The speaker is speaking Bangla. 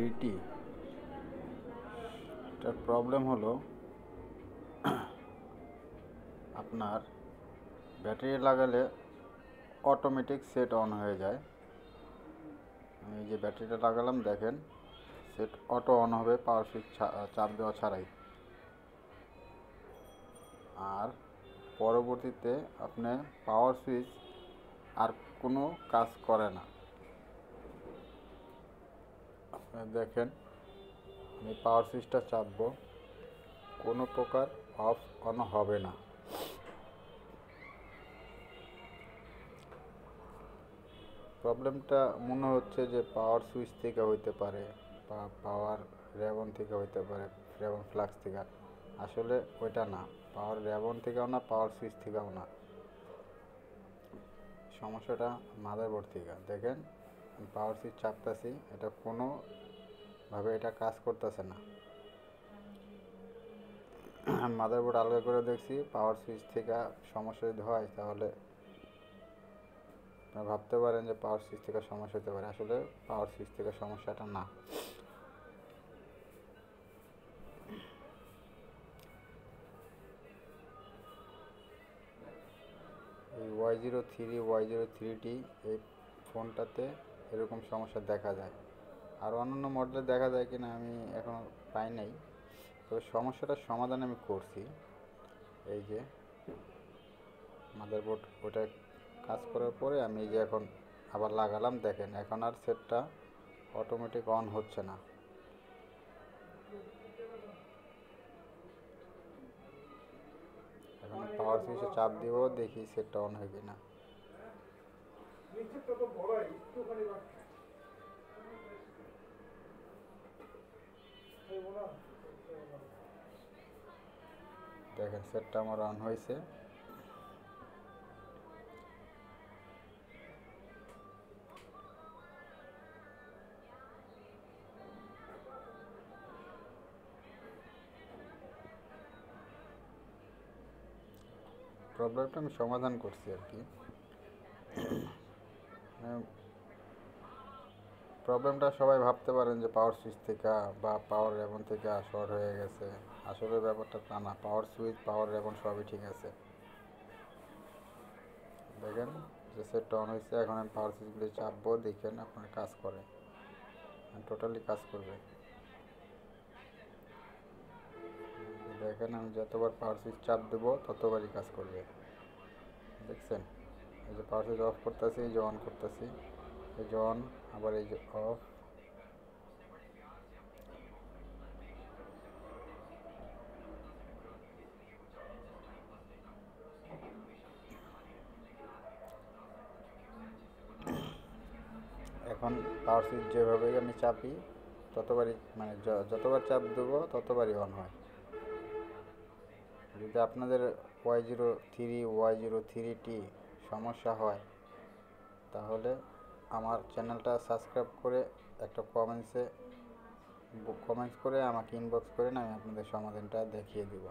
এইটি এটার প্রবলেম হলো আপনার ব্যাটারি লাগালে অটোমেটিক সেট অন হয়ে যায়। আমি এই যে ব্যাটারিটা লাগালাম, দেখেন সেট অটো অন হবে পাওয়ার সুইচ চাপ দেওয়া ছাড়াই। আর পরবর্তীতে আপনার পাওয়ার সুইচ আর কোনো কাজ করে না। আপনারা দেখেন, আমি পাওয়ার সুইচটা চাপবো, কোনো প্রকার অফ অন হবে না। প্রবলেমটা মনে হচ্ছে যে পাওয়ার সুইচ থেকে হইতে পারে বা পাওয়ার রেবন থেকে হইতে পারে, রেবন ফ্লাক্স থেকে। আসলে ওইটা না, পাওয়ার রেবন থেকেও না, পাওয়ার সুইচ থেকেও না, সমস্যাটা মাদারবোর্ড থেকে। দেখেন পাওয়ার সুইচ চাপতেছি, এটা কোনোভাবে এটা কাজ করতেছে না। মাদারবোর্ড আলাদা করে দেখছি, পাওয়ার সুইচ থেকে সমস্যা যদি হয় তাহলে আপনারা ভাবতে পারেন যে পাওয়ার সুইচ থেকে সমস্যা হতে পারে। আসলে পাওয়ার সুইচ থেকে সমস্যাটা না। এই Y03 এই ফোনটাতে এরকম সমস্যা দেখা যায়। আর অন্যান্য মডেলে দেখা যায় কিনা আমি এখনও পাই নাই, তবে সমস্যাটার সমাধান আমি করছি। এই যে মাদারবোর্ড ওটা কাজ করার পরে আমি এই যে এখন আবার লাগালাম, দেখেন এখন আর সেটটা অটোমেটিক অন হচ্ছে না। এখন পাওয়ার সুইচে চাপ দিব, দেখি সেটটা অন হয় কিনা। দেখেন সেটটা আমার অন হয়েছে। প্রবলেমটা আমি সমাধান করছি আর কি। প্রবলেমটা সবাই ভাবতে পারেন যে পাওয়ার সুইচ থেকে বা পাওয়ার রেবন থেকে শর্ট হয়ে গেছে। আসলে ব্যাপারটা তা না, পাওয়ার সুইচ পাওয়ার রেবন সবই ঠিক আছে। দেখেন যে সেটটা অন হয়েছে, এখন আমি পাওয়ার সুইচগুলি চাপবো, দেখেন আপনার কাজ করে, টোটালি কাজ করবে। দেখেন আমি যতবার পাওয়ার সুইচ চাপ দেবো ততবারই কাজ করবে। দেখছেন, এই যে পাওয়ার সুইচ অফ করতেছি, এই যে অন করতেছি, এই যে অন, আবার এই যে অফ। এখন পাওয়ার সুইচ যেভাবেই আমি চাপি ততবারই মানে যতবার চাপ দেবো ততবারই অন হয়। যদি আপনাদের Y03 সমস্যা হয় তাহলে আমার চ্যানেলটা সাবস্ক্রাইব করে একটা কমেন্টস করে আমাকে ইনবক্স করেন, আমি আপনাদের সমাধানটা দেখিয়ে দেব।